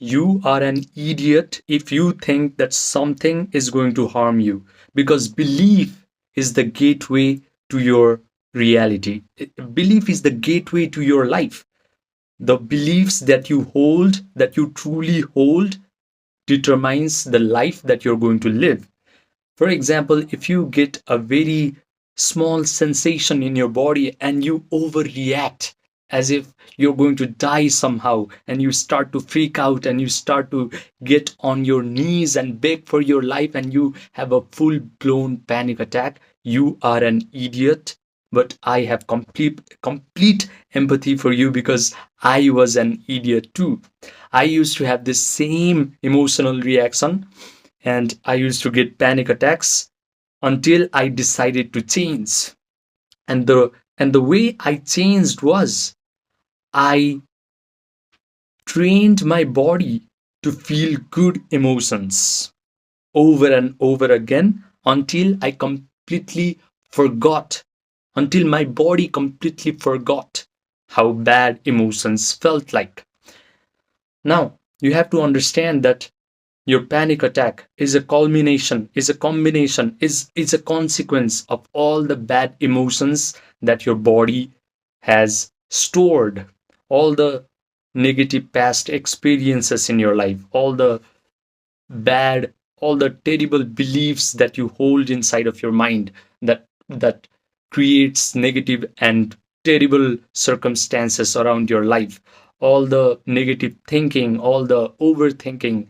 You are an idiot if you think that something is going to harm you, because belief is the gateway to your reality. Belief is the gateway to your life. The beliefs that you hold, that you truly hold, determines the life that you're going to live. For example, if you get a very small sensation in your body and you overreact as if you're going to die somehow, and you start to freak out and you start to get on your knees and beg for your life, and you have a full blown panic attack, you are an idiot. But I have complete empathy for you, because I was an idiot too. I used to have this same emotional reaction, and I used to get panic attacks until I decided to change. And the way I changed was, I trained my body to feel good emotions over and over again until I completely forgot, until my body completely forgot how bad emotions felt like. Now, you have to understand that your panic attack is a culmination, is a combination, is a consequence of all the bad emotions that your body has stored, all the negative past experiences in your life, all the bad, all the terrible beliefs that you hold inside of your mind, that creates negative and terrible circumstances around your life, all the negative thinking, all the overthinking,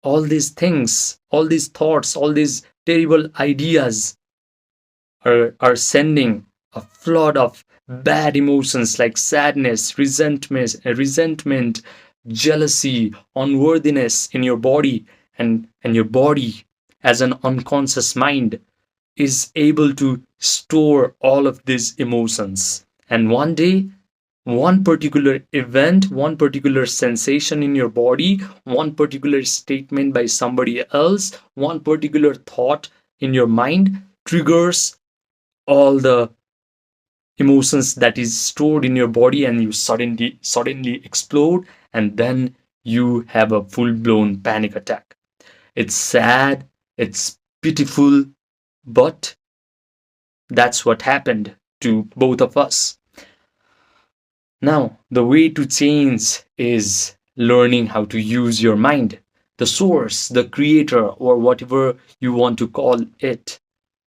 all these things, all these thoughts, all these terrible ideas are sending a flood of bad emotions like sadness, resentment, jealousy, unworthiness in your body. And your body, as an unconscious mind, is able to store all of these emotions. And one day, one particular event, one particular sensation in your body, one particular statement by somebody else, one particular thought in your mind triggers all the emotions that is stored in your body, and you suddenly explode, and then you have a full blown panic attack. It's sad, it's pitiful, but that's what happened to both of us. Now, the way to change is learning how to use your mind. The source, the creator, or whatever you want to call it,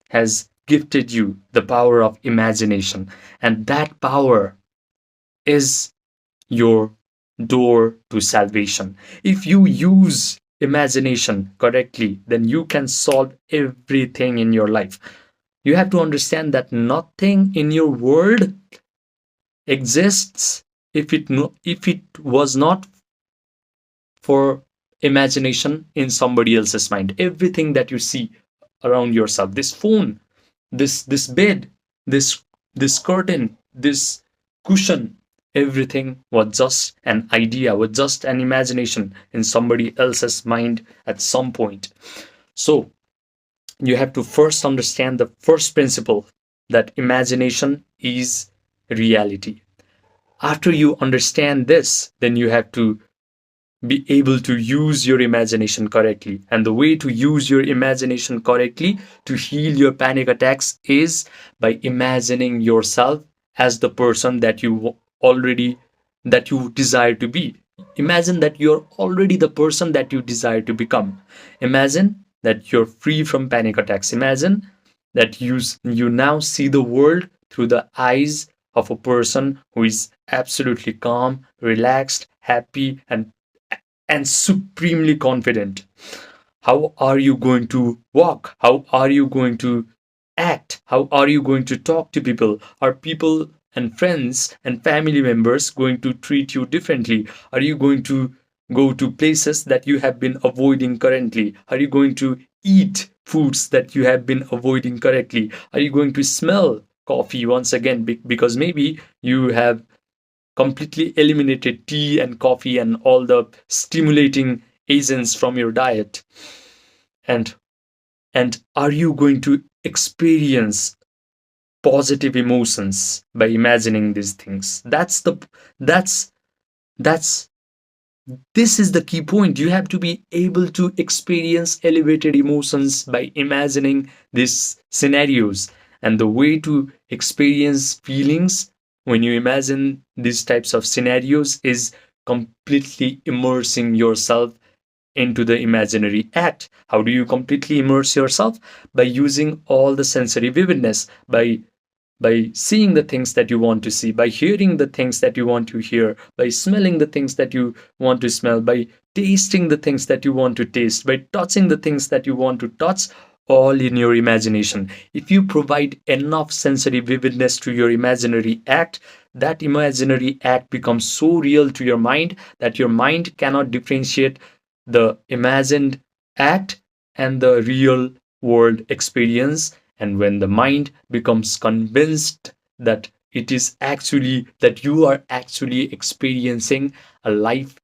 has gifted you the power of imagination. And that power is your door to salvation. If you use imagination correctly, then you can solve everything in your life. You have to understand that nothing in your world exists if it no, if it was not for imagination in somebody else's mind. Everything that you see around yourself, this phone, this bed, this this curtain, this cushion, everything was just an idea, was just an imagination in somebody else's mind at some point. So you have to first understand the first principle, that imagination is reality. After you understand this, then you have to be able to use your imagination correctly. And the way to use your imagination correctly to heal your panic attacks is by imagining yourself as the person that you already, that you desire to be. Imagine that you're already the person that you desire to become. Imagine that you're free from panic attacks. Imagine that you now see the world through the eyes of a person who is absolutely calm, relaxed, happy, and supremely confident. How are you going to walk? How are you going to act? How are you going to talk to people? Are people and friends and family members going to treat you differently? Are you going to go to places that you have been avoiding currently? Are you going to eat foods that you have been avoiding correctly? Are you going to smell coffee once again, because maybe you have completely eliminated tea and coffee and all the stimulating agents from your diet? And and are you going to experience positive emotions by imagining these things? That's that's This is the key point. You have to be able to experience elevated emotions by imagining these scenarios. And the way to experience feelings when you imagine these types of scenarios is completely immersing yourself into the imaginary act. How do you completely immerse yourself? By using all the sensory vividness, by seeing the things that you want to see, by hearing the things that you want to hear, by smelling the things that you want to smell, by tasting the things that you want to taste, by touching the things that you want to touch, all in your imagination. If you provide enough sensory vividness to your imaginary act, that imaginary act becomes so real to your mind that your mind cannot differentiate the imagined act and the real world experience. And when the mind becomes convinced that it is actually that you are actually experiencing a life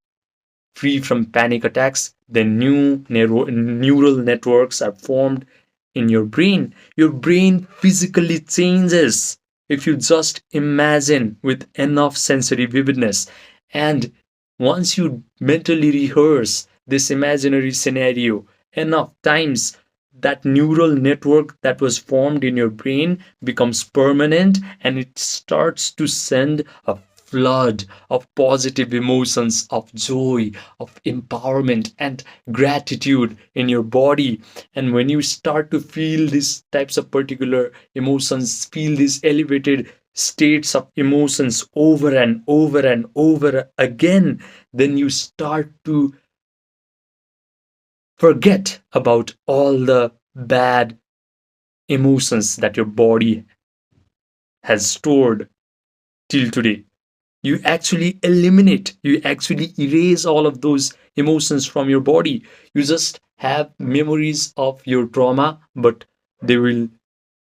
free from panic attacks, then neural networks are formed in your brain. Your brain physically changes if you just imagine with enough sensory vividness. And once you mentally rehearse this imaginary scenario enough times, that neural network that was formed in your brain becomes permanent, and it starts to send a flood of positive emotions, of joy, of empowerment, and gratitude in your body. And when you start to feel these types of particular emotions, feel these elevated states of emotions over and over and over again, then you start to forget about all the bad emotions that your body has stored till today. You actually eliminate, you actually erase all of those emotions from your body. You just have memories of your trauma, but they will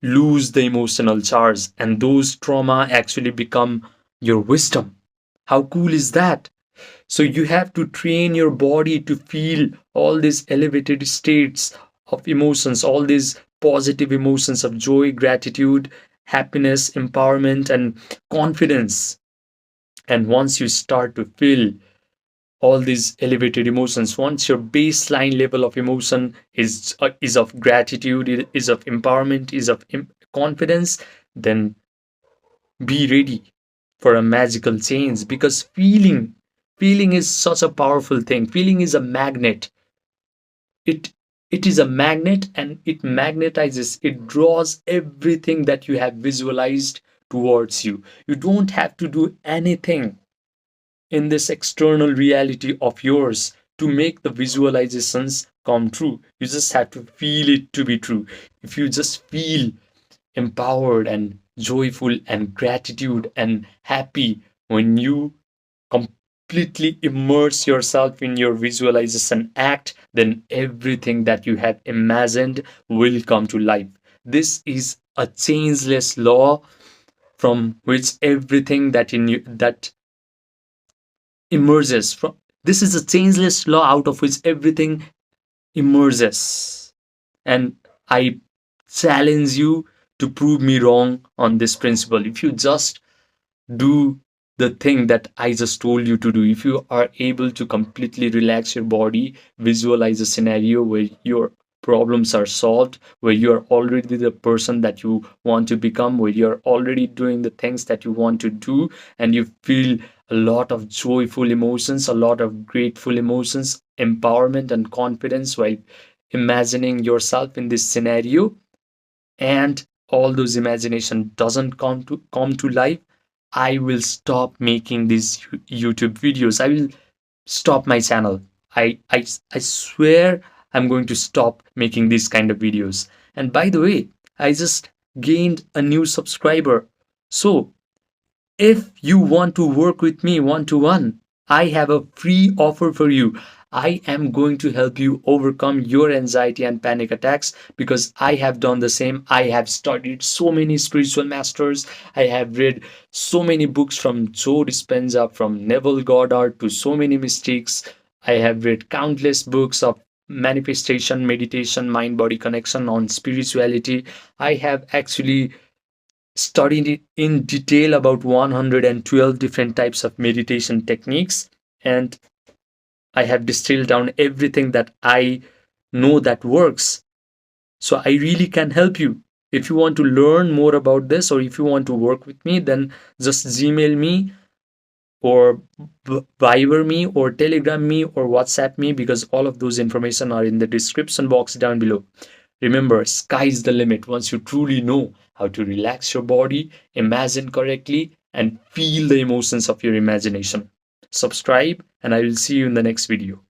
lose the emotional charge, and those trauma actually become your wisdom. How cool is that? So you have to train your body to feel all these elevated states of emotions, all these positive emotions of joy, gratitude, happiness, empowerment, and confidence. And once you start to feel all these elevated emotions, once your baseline level of emotion is of gratitude, is of empowerment, is of confidence, then be ready for a magical change, because feeling is such a powerful thing. Feeling is a magnet. It it is a magnet, and it magnetizes, it draws everything that you have visualized towards you. You don't have to do anything in this external reality of yours to make the visualizations come true. You just have to feel it to be true. If you just feel empowered and joyful and gratitude and happy when you completely immerse yourself in your visualization act, then everything that you have imagined will come to life. This is a changeless law from which everything that in you that emerges from. This is a changeless law out of which everything emerges. And I challenge you to prove me wrong on this principle. If you just do the thing that I just told you to do, if you are able to completely relax your body, visualize a scenario where your problems are solved, where you are already the person that you want to become, where you're already doing the things that you want to do, and you feel a lot of joyful emotions, a lot of grateful emotions, empowerment, and confidence while imagining yourself in this scenario, and all those imagination doesn't come to life, I will stop making these YouTube videos. I will stop my channel. I swear I'm going to stop making these kind of videos. And by the way, I just gained a new subscriber. So if you want to work with me one to one, I have a free offer for you. I am going to help you overcome your anxiety and panic attacks, because I have done the same. I have studied so many spiritual masters. I have read so many books from Joe Dispenza, from Neville Goddard, to so many mystics. I have read countless books of manifestation, meditation, mind body connection, on spirituality. I have actually studied it in detail about 112 different types of meditation techniques. And I have distilled down everything that I know that works. So I really can help you. If you want to learn more about this, or if you want to work with me, then just Gmail me, or Viber me, or Telegram me, or WhatsApp me, because all of those information are in the description box down below. Remember, sky's the limit once you truly know how to relax your body, imagine correctly, and feel the emotions of your imagination. Subscribe, and I will see you in the next video.